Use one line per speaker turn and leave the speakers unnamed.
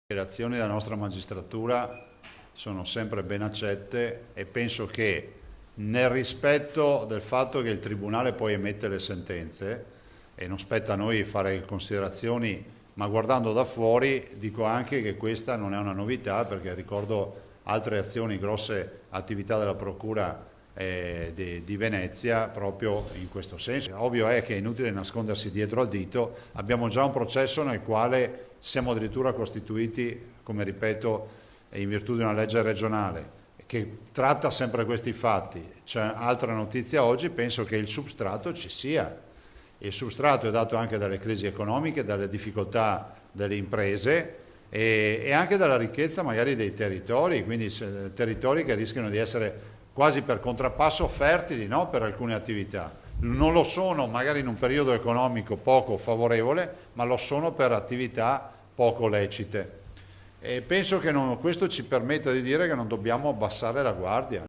Le azioni della nostra magistratura sono sempre ben accette e penso che nel rispetto del fatto che il Tribunale poi emette le sentenze e non spetta a noi fare considerazioni, ma guardando da fuori dico anche che questa non è una novità, perché ricordo altre azioni, grosse attività della Procura di Venezia proprio in questo senso. Ovvio è che è inutile nascondersi dietro al dito, abbiamo già un processo nel quale siamo addirittura costituiti, come ripeto, in virtù di una legge regionale che tratta sempre questi fatti. C'è altra notizia oggi, penso che il substrato ci sia. Il substrato è dato anche dalle crisi economiche, dalle difficoltà delle imprese e anche dalla ricchezza magari dei territori, quindi territori che rischiano di essere quasi per contrappasso fertili, no? Per alcune attività. Non lo sono magari in un periodo economico poco favorevole, ma lo sono per attività poco lecite. E penso che questo ci permetta di dire che non dobbiamo abbassare la guardia.